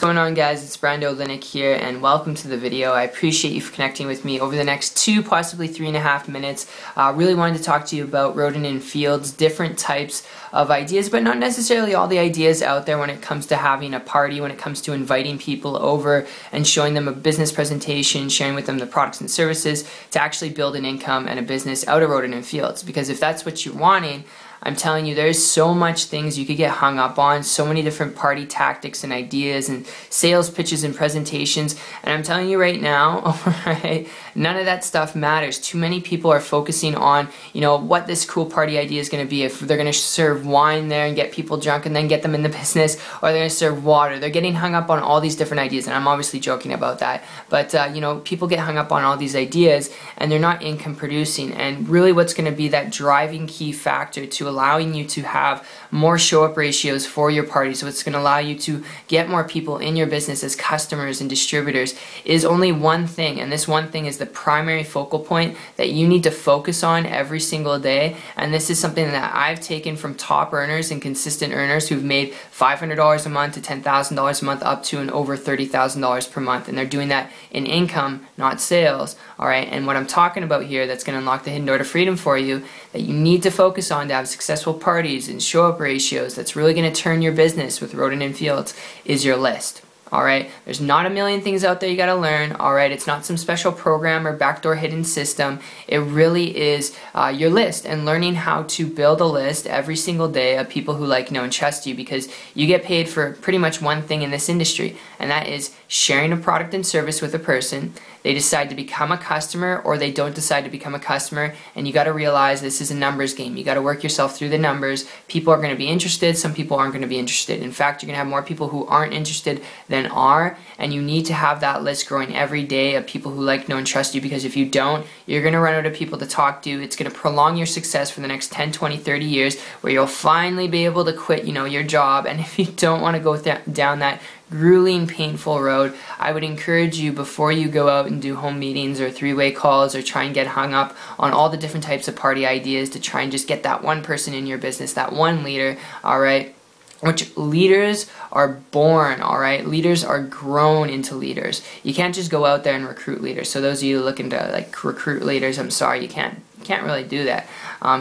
What's going on, guys? It's Brando Linick here, and welcome to the video. I appreciate you for connecting with me over the next 2, possibly 3.5 minutes. Really wanted to talk to you about Rodan and Fields, different types of ideas, but not necessarily all the ideas out there when it comes to having a party, when it comes to inviting people over and showing them a business presentation, sharing with them the products and services to actually build an income and a business out of Rodan and Fields. Because if that's what you're wanting, I'm telling you, there's so much things you could get hung up on, so many different party tactics and ideas and sales pitches and presentations, and I'm telling you right now, right, none of that stuff matters. Too many people are focusing on, what this cool party idea is going to be. If they're going to serve wine there and get people drunk and then get them in the business, or they're going to serve water. They're getting hung up on all these different ideas, and I'm obviously joking about that, but people get hung up on all these ideas and they're not income producing, and really what's going to be that driving key factor to allowing you to have more show-up ratios for your party, so it's going to allow you to get more people in your business as customers and distributors, is only one thing, and this one thing is the primary focal point that you need to focus on every single day. And this is something that I've taken from top earners and consistent earners who've made $500 a month to $10,000 a month up to and over $30,000 per month, and they're doing that in income, not sales. Alright, and what I'm talking about here that's going to unlock the hidden door to freedom for you, that you need to focus on to have successful parties and show-up ratios that's really going to turn your business with Rodan and Fields, is your list. Alright, there's not a million things out there you gotta learn. Alright, it's not some special program or backdoor hidden system. It really is your list, and learning how to build a list every single day of people who like, know, and trust you, because you get paid for pretty much one thing in this industry, and that is sharing a product and service with a person. They decide to become a customer or they don't decide to become a customer, and you got to realize this is a numbers game. You got to work yourself through the numbers. People are going to be interested, some people aren't going to be interested. In fact, you're going to have more people who aren't interested than are, and you need to have that list growing every day of people who like, know, and trust you, because if you don't, you're going to run out of people to talk to. It's going to prolong your success for the next 10, 20, 30 years, where you'll finally be able to quit, your job. And if you don't want to go down that grueling, painful road, I would encourage you, before you go out and do home meetings or three-way calls or try and get hung up on all the different types of party ideas, to try and just get that one person in your business, that one leader, alright? Which leaders are born, alright? Leaders are grown into leaders. You can't just go out there and recruit leaders. So those of you looking to recruit leaders, I'm sorry, you can't really do that.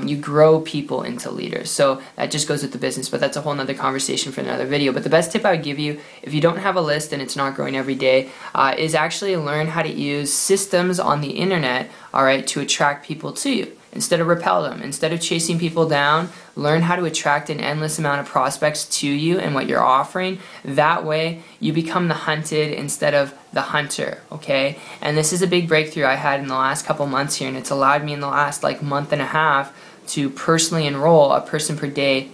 You grow people into leaders. So that just goes with the business, but that's a whole nother conversation for another video. But the best tip I would give you, if you don't have a list and it's not growing every day, is actually learn how to use systems on the internet, alright, to attract people to you instead of repel them. Instead of chasing people down, learn how to attract an endless amount of prospects to you and what you're offering. That way, you become the hunted instead of the hunter, okay? And this is a big breakthrough I had in the last couple months here, and it's allowed me in the last month and a half to personally enroll a person per day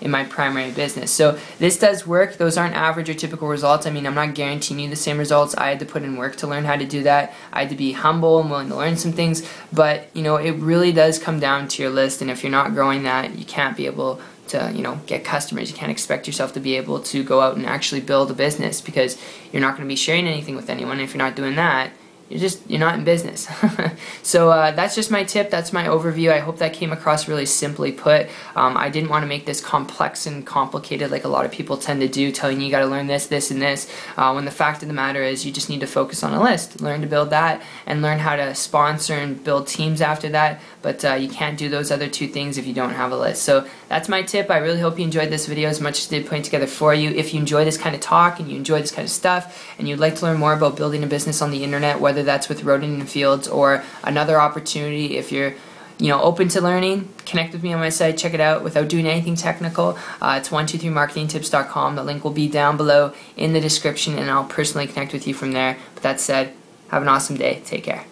in my primary business. So this does work. Those aren't average or typical results. I mean, I'm not guaranteeing you the same results. I had to put in work to learn how to do that. I had to be humble and willing to learn some things, but it really does come down to your list, and if you're not growing that, you can't be able to get customers. You can't expect yourself to be able to go out and actually build a business, because you're not going to be sharing anything with anyone. If you're not doing that, you're not in business. So that's just my tip. That's my overview. I hope that came across really simply put. I didn't want to make this complex and complicated like a lot of people tend to do, telling you got to learn this, this, and this, when the fact of the matter is you just need to focus on a list. Learn to build that, and learn how to sponsor and build teams after that, but you can't do those other two things if you don't have a list. So that's my tip. I really hope you enjoyed this video as much as I did putting together for you. If you enjoy this kind of talk and you enjoy this kind of stuff and you'd like to learn more about building a business on the internet, whether that's with Rodan and Fields or another opportunity, if you're open to learning, connect with me on my site, check it out without doing anything technical. It's 123marketingtips.com. The link will be down below in the description, and I'll personally connect with you from there. But that said, have an awesome day. Take care.